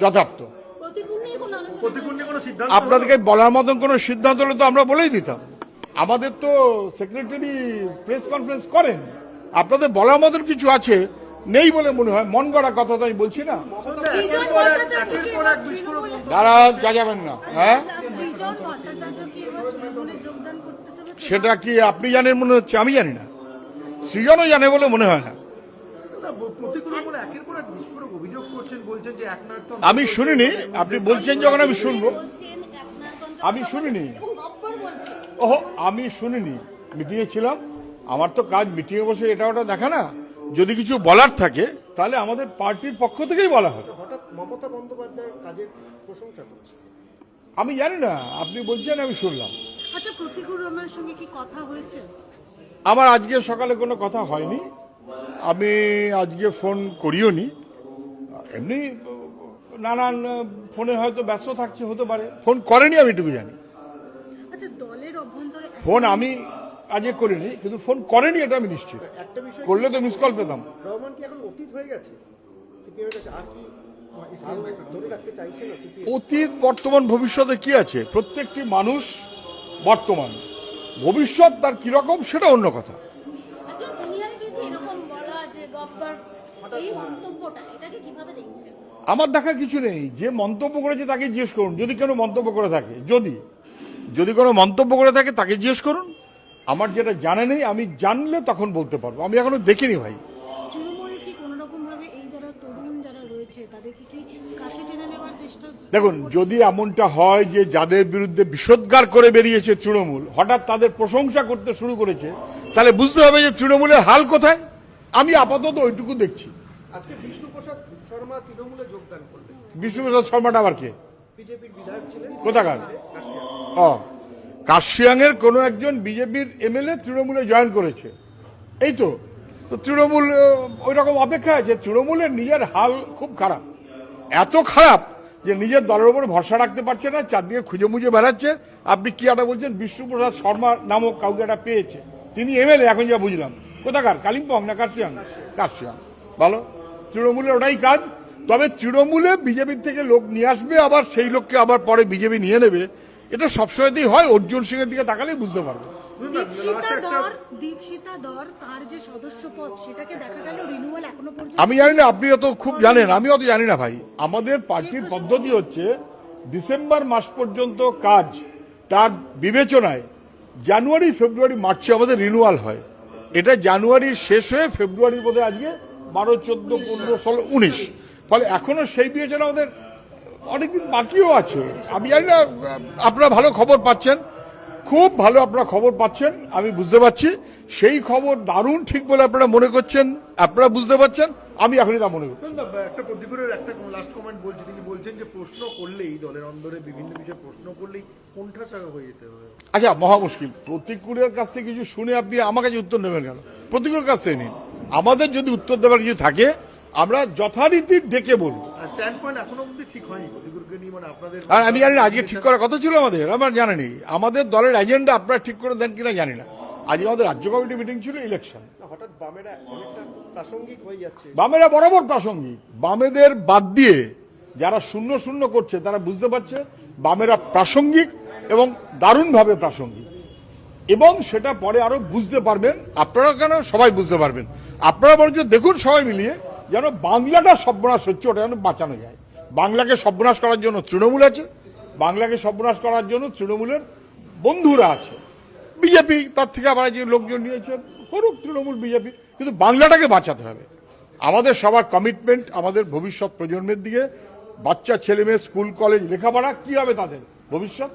যথার্থ। আপনাদেরকে বলার মতন কোনো সিদ্ধান্ত হলে তো আমরা বলেই দিতাম। আমাদের তো সেক্রেটারি প্রেস কনফারেন্স করেন, আপনাদের বলার মতন কিছু আছে নেই বলে মনে হয়। মন গড়া কথা তো আমি বলছি না, যারা যা যাবেন না। হ্যাঁ, সেটা কি আপনি জানেন মনে হচ্ছে? আমি জানি না, সৃজনও জানে বলে মনে হয় না। আমি শুনিনি, আপনি বলছেন যখন আমি শুনবো। আমি শুনিনি, ওহো আমি শুনিনি, মিটিংয়ে ছিলাম। আমার তো কাজ মিটিংয়ে বসে এটা ওটা দেখা না। যদি কিছু বলার থাকে তাহলে আমাদের পার্টির পক্ষ থেকেই বলা হবে। হঠাৎ মমতা বন্দ্যোপাধ্যায়ের কাজের প্রশংসা করছে, আমি জানি না, আপনি বলছেন আমি শুনলাম। আচ্ছা, প্রতিকুর রহমানের সঙ্গে কি কথা হয়েছে? আমার আজকে সকালে কোনো কথা হয়নি, আমি আজকে ফোন করিও নি। এমনি নানান ফোনে হয়তো ব্যস্ত থাকছে, হতে পারে। ফোন করেনি আমি এটুকু জানি। আচ্ছা, দলের অভ্যন্তরে ফোন আমি আজকে করিনি, কিন্তু ফোন করেনি এটা আমি নিশ্চিত। একটা বিষয়, করলে তো মিস কল পেতাম। রহমান কি এখন অতীত হয়ে গেছে সিপিএম এর কাছে? আর কি ধরে রাখতে চাইছে না সিপিএম? অতীত, বর্তমান, ভবিষ্যতে কি আছে? প্রত্যেকটি মানুষ বর্তমান, ভবিষ্যৎ তার কিরকম সেটা অন্য কথা। আমার দেখার কিছু নেই, যে মন্তব্য করেছে তাকে জিজ্ঞেস করুন, যদি কেন মন্তব্য করে থাকে। যদি কোনো মন্তব্য করে থাকে তাকে জিজ্ঞেস করুন। আমার যেটা জানা নেই, আমি জানলে তখন বলতে পারবো। আমি এখনো দেখিনি ভাই। দেখুন, যদি এমনটা হয় যে যাদের বিরুদ্ধে বিষোদ্গার করে বেরিয়েছে তৃণমূল হঠাৎ তাদের প্রশংসা করতে শুরু করেছে, তাহলে বুঝতে হবে যে তৃণমূলের হাল কোথায়। আমি আপাতত ওইটুকু দেখছি। আজকে বিষ্ণুপ্রসাদ শর্মা তৃণমূলে যোগদান করলেন। বিষ্ণুপ্রসাদ শর্মাটা আবার কে? বিজেপির বিধায়ক ছিলেন। কোথাকার? কার্শিয়াংয়ের কোনো একজন বিজেপির এমএলএ তৃণমূলে জয়েন করেছে, এই তো। তৃণমূল ওই রকম অপেক্ষা আছে। তৃণমূলের নিজের হাল খুব খারাপ, এত খারাপ যে নিজের দলের উপর ভরসা রাখতে পারছে না, চারদিকে খুঁজে মুজে বেড়াচ্ছে। আপনি কি একটা বলছেন বিষ্ণুপ্রসাদ শর্মা নামক কাউকে একটা পেয়েছে, তিনি এমএলএ এখন যা বুঝলাম। কোথাকার? কালিম্পং না কার্শিয়াং? কার্শিয়াং। ভালো, তৃণমূলের ওটাই কাজ। তবে তৃণমূলে বিজেপির থেকে লোক নিয়ে আসবে, আবার সেই লোককে আবার পরে বিজেপি নিয়ে নেবে, এটা সবসময়তেই হয়। অর্জুন সিং এর দিকে তাকালেই বুঝতে পারবে। আমি জানি না, আপনি অত খুব জানেন, আমি অত জানি না ভাই। আমাদের পার্টির পদ্ধতি হচ্ছে ডিসেম্বর মাস পর্যন্ত কাজ, তার বিবেচনায় জানুয়ারি, ফেব্রুয়ারি, মার্চে আমাদের রিনিউয়াল হয়। এটা জানুয়ারির শেষ হয়ে ফেব্রুয়ারির মধ্যে আজকে 12, 14, 15, 16, 19, ফলে এখনো সেই বিবেচনা আমাদের অনেকদিন বাকিও আছে। আমি জানি না, আপনারা ভালো খবর পাচ্ছেন, খুব ভালো আপনারা খবর পাচ্ছেন, আমি বুঝতে পারছি। সেই খবর দারুণ ঠিক বলে আপনারা মনে করছেন, আপনারা বুঝতে পারছেন, আমি এখনই তা মনে করছি। একটা প্রতিকুরের একটা লাস্ট কমেন্ট বলছি, তিনি বলছেন যে প্রশ্ন করলেই দলের অন্দরে বিভিন্ন বিষয়ে প্রশ্ন করলেই কোণঠাসা হয়ে যেতে হবে। আচ্ছা, মহা মুশকিল। প্রতিকুরের কাছ থেকে কিছু শুনে আপনি আমার কাছে উত্তর নেবেন কেন? প্রতিকুরের কাছ থেকে নিন। আমাদের যদি উত্তর দেওয়ার কিছু থাকে আমরা যথারীতি ডেকে বলবো। আর আমি জানি না আজকে ঠিক করার কথা ছিল আমাদের, আমার জানা নেই। আমাদের দলের এজেন্ডা আপনারা ঠিক করে দেন কিনা জানি না। আজকে আমাদের রাজ্য কমিটি মিটিং ছিল, ইলেকশন। হঠাৎ বামেরা অনেকটা প্রাসঙ্গিক হয়ে যাচ্ছে। বামেরা বরাবর প্রাসঙ্গিক। বামেদের বাদ দিয়ে যারা শূন্য শূন্য করছে তারা বুঝতে পারছে বামেরা প্রাসঙ্গিক এবং দারুণভাবে প্রাসঙ্গিক, এবং সেটা পরে আরো বুঝতে পারবেন আপনারা, কেন সবাই বুঝতে পারবেন। আপনারা বরঞ্চ দেখুন সবাই মিলিয়ে যেন বাংলাটা সর্বনাশ হচ্ছে ওটা যেন বাঁচানো যায়। বাংলাকে সর্বনাশ করার জন্য তৃণমূল আছে, বাংলাকে সর্বনাশ করার জন্য তৃণমূলের বন্ধুরা আছে, বিজেপি তার থেকে আবার যে লোকজন নিয়েছে করুক, তৃণমূল বিজেপি, কিন্তু বাংলাটাকে বাঁচাতে হবে। আমাদের সবার কমিটমেন্ট আমাদের ভবিষ্যৎ প্রজন্মের দিকে। বাচ্চা ছেলে মেয়ে স্কুল কলেজ লেখাপড়া কি হবে তাদের ভবিষ্যৎ,